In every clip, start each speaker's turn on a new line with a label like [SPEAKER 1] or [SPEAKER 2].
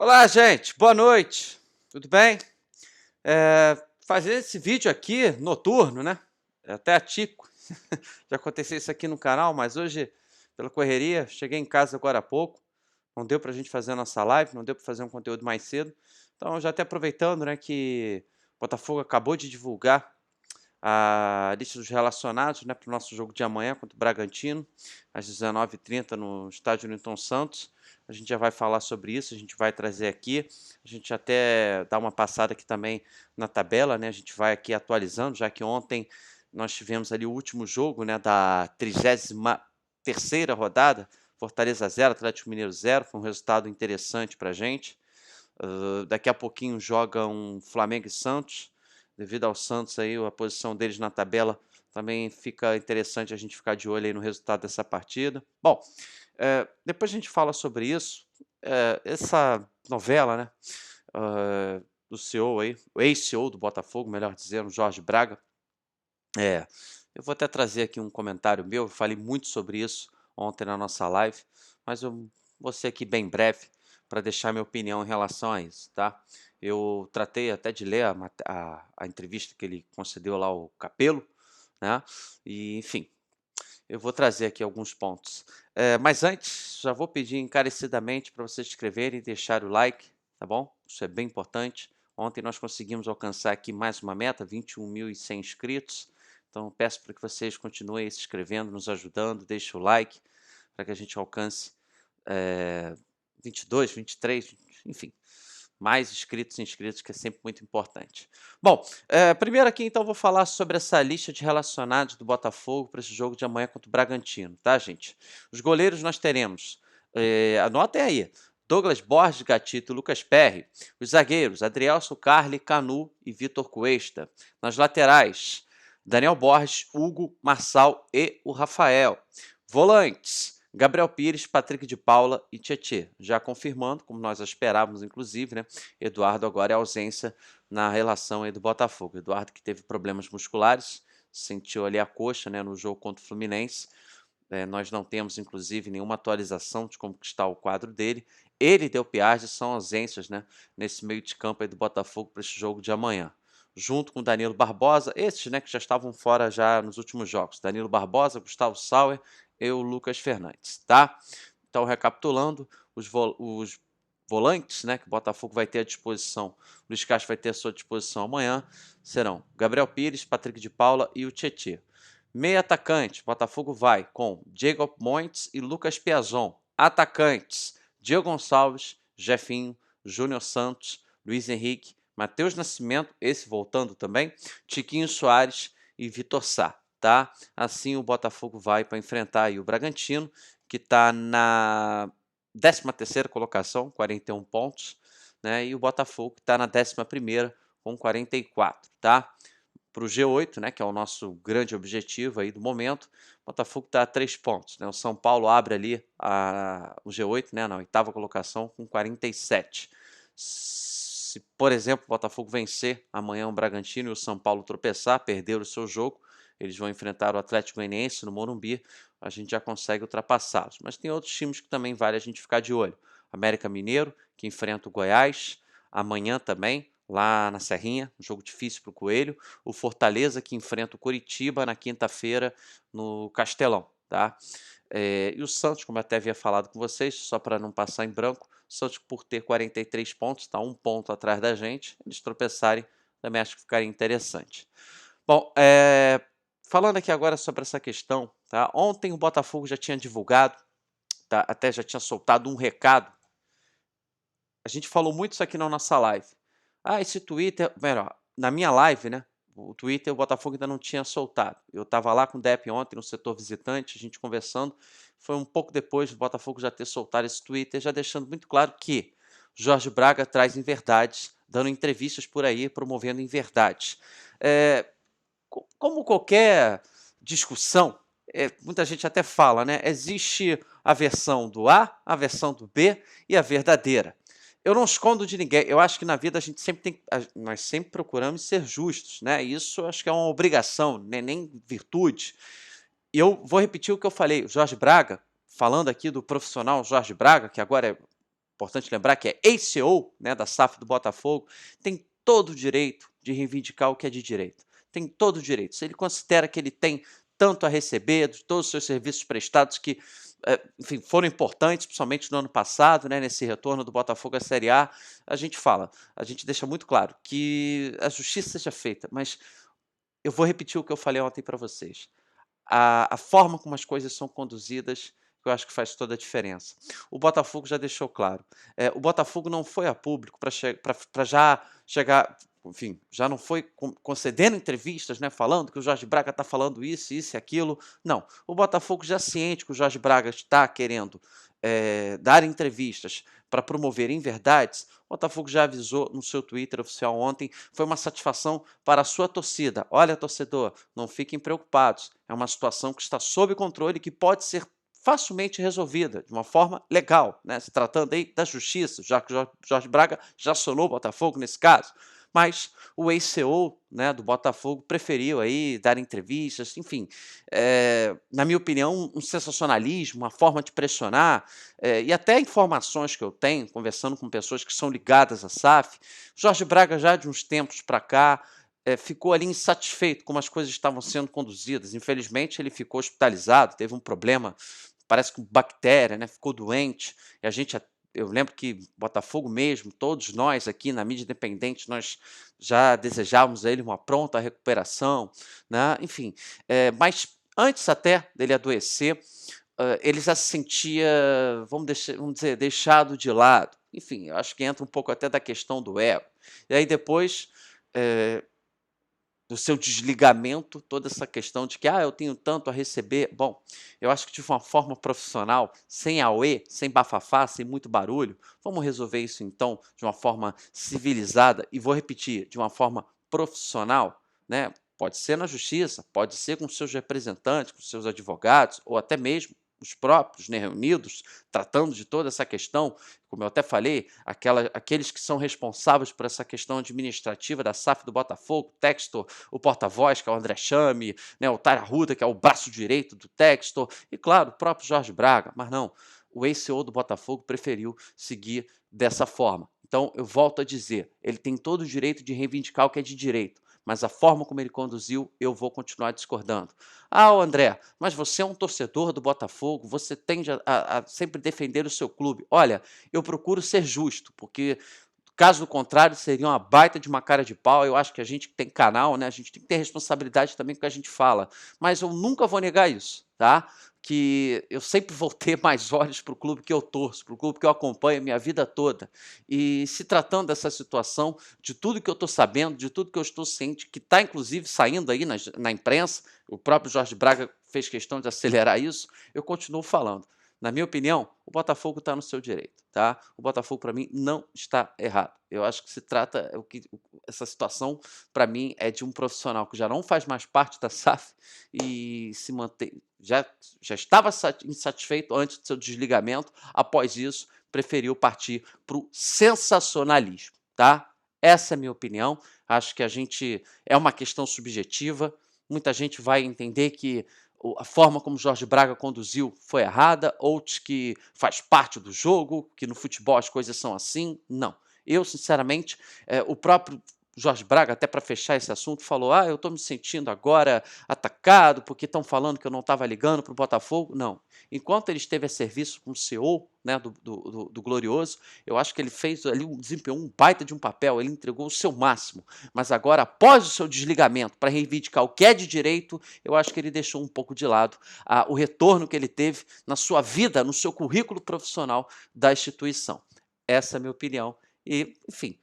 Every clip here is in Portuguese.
[SPEAKER 1] Olá, gente. Boa noite. Tudo bem? Fazer esse vídeo aqui noturno, né? É até atípico. Já aconteceu isso aqui no canal, mas hoje, pela correria, cheguei em casa agora há pouco. Não deu para a gente fazer a nossa live, não deu para fazer um conteúdo mais cedo. Então, já até aproveitando, né, que o Botafogo acabou de divulgar a lista dos relacionados, né, para o nosso jogo de amanhã contra o Bragantino, às 19h30 no estádio Newton Santos. A gente já vai falar sobre isso, a gente vai trazer aqui, a gente até dá uma passada aqui também na tabela, né, a gente vai aqui atualizando, já que ontem nós tivemos ali o último jogo, né, da 33ª rodada, Fortaleza 0, Atlético Mineiro 0, foi um resultado interessante para a gente. Daqui a pouquinho joga um Flamengo e Santos, devido ao Santos aí, a posição deles na tabela, também fica interessante a gente ficar de olho aí no resultado dessa partida. Bom, depois a gente fala sobre isso. Essa novela, né, do CEO aí, o ex-CEO do Botafogo, melhor dizendo, Jorge Braga. Eu vou até trazer aqui um comentário meu, eu falei muito sobre isso ontem na nossa live, mas eu vou ser aqui bem breve para deixar minha opinião em relação a isso, tá? Eu tratei até de ler a entrevista que ele concedeu lá ao Capello, né? E, enfim, eu vou trazer aqui alguns pontos. Mas antes, já vou pedir encarecidamente para vocês se inscreverem e deixar o like, tá bom? Isso é bem importante. Ontem nós conseguimos alcançar aqui mais uma meta, 21.100 inscritos. Então peço para que vocês continuem se inscrevendo, nos ajudando, deixem o like para que a gente alcance 22, 23, enfim, mais inscritos e inscritos, que é sempre muito importante. Bom, primeiro aqui então vou falar sobre essa lista de relacionados do Botafogo para esse jogo de amanhã contra o Bragantino, tá, gente? Os goleiros nós teremos, anotem aí, Douglas Borges, Gatito e Lucas Perry. Os zagueiros, Adrielson, Carli, Canu e Vitor Cuesta. Nas laterais, Daniel Borges, Hugo, Marçal e o Rafael. Volantes, Gabriel Pires, Patrick de Paula e Tietê. Já confirmando, como nós esperávamos, inclusive, né? Eduardo agora é ausência na relação aí do Botafogo. Eduardo que teve problemas musculares, sentiu ali a coxa, né, no jogo contra o Fluminense. Nós não temos, inclusive, nenhuma atualização de como está o quadro dele. Ele e Del Piage são ausências, né, nesse meio de campo aí do Botafogo para esse jogo de amanhã. Junto com Danilo Barbosa, esses, né, que já estavam fora já nos últimos jogos. Danilo Barbosa, Gustavo Sauer e o Lucas Fernandes, tá? Então, recapitulando, os volantes, né, que o Botafogo vai ter à disposição, o Luiz Castro vai ter à sua disposição amanhã, serão Gabriel Pires, Patrick de Paula e o Tietê. Meia atacante, Botafogo vai com Diego Montes e Lucas Piazon. Atacantes, Diego Gonçalves, Jefinho, Júnior Santos, Luiz Henrique, Matheus Nascimento, esse voltando também, Tiquinho Soares e Vitor Sá, tá? Assim o Botafogo vai para enfrentar aí o Bragantino, que está na 13ª colocação, 41 pontos, né? E o Botafogo que está na 11ª com 44, tá? Para o G8, né, que é o nosso grande objetivo aí do momento, o Botafogo está a 3 pontos, né? O São Paulo abre ali o G8, né, na 8ª colocação com 47. Se, por exemplo, o Botafogo vencer amanhã o Bragantino e o São Paulo tropeçar, perder o seu jogo, eles vão enfrentar o Atlético Goianiense no Morumbi, a gente já consegue ultrapassá-los. Mas tem outros times que também vale a gente ficar de olho. América Mineiro, que enfrenta o Goiás, amanhã também, lá na Serrinha, um jogo difícil para o Coelho. O Fortaleza, que enfrenta o Coritiba na quinta-feira no Castelão, tá? E o Santos, como eu até havia falado com vocês, só para não passar em branco, o Santos, por ter 43 pontos, está 1 ponto atrás da gente, eles tropeçarem, também acho que ficaria interessante. Bom, falando aqui agora sobre essa questão, tá? Ontem o Botafogo já tinha divulgado, tá? Até já tinha soltado um recado. A gente falou muito isso aqui na nossa live. Esse Twitter, melhor, na minha live, né? O Twitter o Botafogo ainda não tinha soltado. Eu estava lá com o Depp ontem no setor visitante, a gente conversando. Foi um pouco depois do Botafogo já ter soltado esse Twitter, já deixando muito claro que Jorge Braga traz inverdades, dando entrevistas por aí, promovendo inverdades. Como qualquer discussão, muita gente até fala, né? Existe a versão do A, a versão do B e a verdadeira. Eu não escondo de ninguém. Eu acho que na vida a gente sempre nós sempre procuramos ser justos, né? Isso acho que é uma obrigação, né? Nem virtude. E eu vou repetir o que eu falei. O Jorge Braga, falando aqui do profissional Jorge Braga, que agora é importante lembrar que é ex-CEO, né, da SAF do Botafogo, tem todo o direito de reivindicar o que é de direito. Tem todo o direito. Se ele considera que ele tem tanto a receber de todos os seus serviços prestados que, enfim, foram importantes, principalmente no ano passado, né, nesse retorno do Botafogo à Série A, a gente fala, a gente deixa muito claro que a justiça seja feita, mas eu vou repetir o que eu falei ontem para vocês. A forma como as coisas são conduzidas, eu acho que faz toda a diferença. O Botafogo já deixou claro, o Botafogo não foi a público para já chegar, enfim, já não foi concedendo entrevistas, né, falando que o Jorge Braga está falando isso e aquilo. Não, o Botafogo já ciente que o Jorge Braga está querendo, dar entrevistas para promover inverdades, o Botafogo já avisou no seu Twitter oficial ontem, foi uma satisfação para a sua torcida. Olha, torcedor, não fiquem preocupados, é uma situação que está sob controle e que pode ser facilmente resolvida de uma forma legal, né? Se tratando aí da justiça, já que o Jorge Braga já acionou o Botafogo nesse caso. Mas o ex-CEO, né, do Botafogo preferiu aí dar entrevistas, enfim, na minha opinião, um sensacionalismo, uma forma de pressionar, e até informações que eu tenho, conversando com pessoas que são ligadas à SAF, Jorge Braga já de uns tempos para cá ficou ali insatisfeito como as coisas estavam sendo conduzidas. Infelizmente, ele ficou hospitalizado, teve um problema, parece com bactéria, né? Ficou doente. E a gente, eu lembro que Botafogo mesmo, todos nós aqui na mídia independente, nós já desejávamos a ele uma pronta recuperação, né? Enfim, mas antes até dele adoecer, ele já se sentia, vamos dizer, deixado de lado. Enfim, eu acho que entra um pouco até da questão do ego. E aí depois, eh, do seu desligamento, toda essa questão de que eu tenho tanto a receber. Bom, eu acho que de uma forma profissional, sem auê, sem bafafá, sem muito barulho, vamos resolver isso então de uma forma civilizada e vou repetir, de uma forma profissional, né? Pode ser na justiça, pode ser com seus representantes, com seus advogados, ou até mesmo os próprios, né, reunidos, tratando de toda essa questão, como eu até falei, aqueles que são responsáveis por essa questão administrativa da SAF do Botafogo, Textor, o porta-voz, que é o André Chame, né, o Tyra Ruda, que é o braço direito do Textor, e claro, o próprio Jorge Braga, mas não, o ex-CEO do Botafogo preferiu seguir dessa forma. Então, eu volto a dizer, ele tem todo o direito de reivindicar o que é de direito, mas a forma como ele conduziu, eu vou continuar discordando. André, mas você é um torcedor do Botafogo, você tende a sempre defender o seu clube. Olha, eu procuro ser justo, porque caso contrário, seria uma baita de uma cara de pau. Eu acho que a gente que tem canal, né, a gente tem que ter responsabilidade também com o que a gente fala. Mas eu nunca vou negar isso, tá? Que eu sempre vou ter mais olhos para o clube que eu torço, para o clube que eu acompanho a minha vida toda. E se tratando dessa situação, de tudo que eu estou sabendo, de tudo que eu estou ciente, que está inclusive saindo aí na imprensa, o próprio Jorge Braga fez questão de acelerar isso, eu continuo falando. Na minha opinião, o Botafogo está no seu direito, tá? O Botafogo, para mim, não está errado. Eu acho que se trata, essa situação, para mim, é de um profissional que já não faz mais parte da SAF e se mantém, já estava insatisfeito antes do seu desligamento, após isso, preferiu partir para o sensacionalismo, tá? Essa é a minha opinião. Acho que é uma questão subjetiva. Muita gente vai entender que a forma como Jorge Braga conduziu foi errada, outros que faz parte do jogo, que no futebol as coisas são assim. Não. Eu, sinceramente, o próprio Jorge Braga, até para fechar esse assunto, falou: eu estou me sentindo agora atacado porque estão falando que eu não estava ligando para o Botafogo. Não. Enquanto ele esteve a serviço com o CEO, né, do Glorioso, eu acho que ele fez ali, desempenhou um baita de um papel, ele entregou o seu máximo. Mas agora, após o seu desligamento, para reivindicar o que é de direito, eu acho que ele deixou um pouco de lado o retorno que ele teve na sua vida, no seu currículo profissional da instituição. Essa é a minha opinião. E, enfim,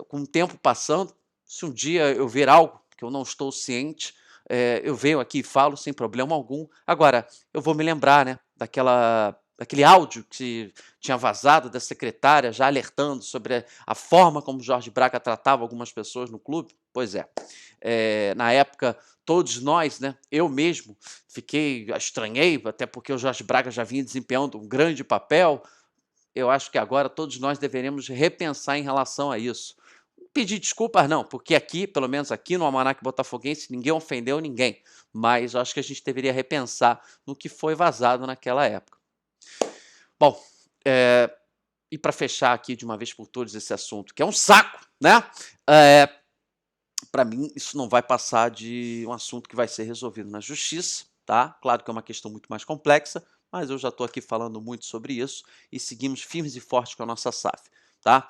[SPEAKER 1] com o tempo passando, se um dia eu ver algo que eu não estou ciente, eu venho aqui e falo sem problema algum. Agora, eu vou me lembrar, né, daquele áudio que tinha vazado da secretária, já alertando sobre a forma como Jorge Braga tratava algumas pessoas no clube. Pois é, na época, todos nós, né, eu mesmo, estranhei, até porque o Jorge Braga já vinha desempenhando um grande papel. Eu acho que agora todos nós deveremos repensar em relação a isso. Não pedir desculpas não, porque aqui, pelo menos aqui no Almanaque Botafoguense, ninguém ofendeu ninguém, mas eu acho que a gente deveria repensar no que foi vazado naquela época. Bom, E para fechar aqui de uma vez por todas esse assunto, que é um saco, né? Para mim, isso não vai passar de um assunto que vai ser resolvido na justiça, tá? Claro que é uma questão muito mais complexa, mas eu já estou aqui falando muito sobre isso e seguimos firmes e fortes com a nossa SAF, tá?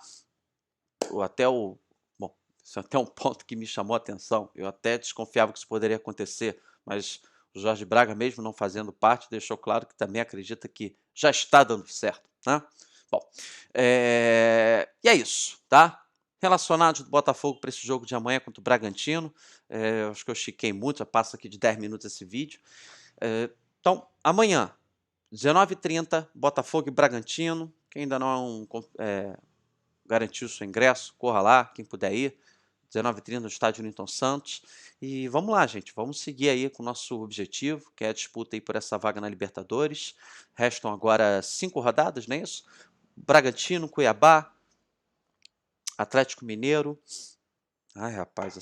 [SPEAKER 1] Bom, isso é até um ponto que me chamou a atenção. Eu até desconfiava que isso poderia acontecer, mas o Jorge Braga, mesmo não fazendo parte, deixou claro que também acredita que já está dando certo, né? Bom, e é isso, tá? Relacionado do Botafogo para esse jogo de amanhã contra o Bragantino, acho que eu estiquei muito, já passa aqui de 10 minutos esse vídeo. Então, amanhã, 19h30, Botafogo e Bragantino. Quem ainda não garantiu seu ingresso, corra lá, quem puder ir. 19h30 no estádio Newton Santos. E vamos lá, gente, vamos seguir aí com o nosso objetivo, que é a disputa aí por essa vaga na Libertadores. Restam agora 5 rodadas, não é isso? Bragantino, Cuiabá, Atlético Mineiro, ai rapaz,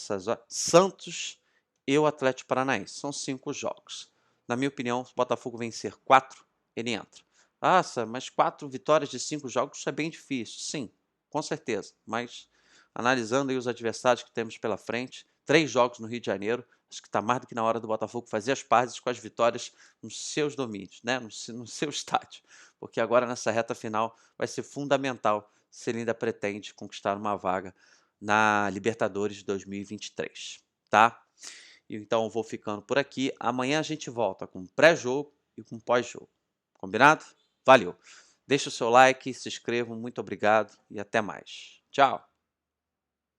[SPEAKER 1] Santos e o Atlético Paranaense. São 5 jogos. Na minha opinião, se o Botafogo vencer 4, ele entra. Nossa, mas 4 vitórias de 5 jogos é bem difícil. Sim, com certeza. Mas analisando aí os adversários que temos pela frente, 3 jogos no Rio de Janeiro, acho que está mais do que na hora do Botafogo fazer as pazes com as vitórias nos seus domínios, né? no seu estádio. Porque agora nessa reta final vai ser fundamental se ele ainda pretende conquistar uma vaga na Libertadores de 2023, tá? Então eu vou ficando por aqui. Amanhã a gente volta com pré-jogo e com pós-jogo. Combinado? Valeu! Deixa o seu like, se inscrevam, muito obrigado e até mais. Tchau!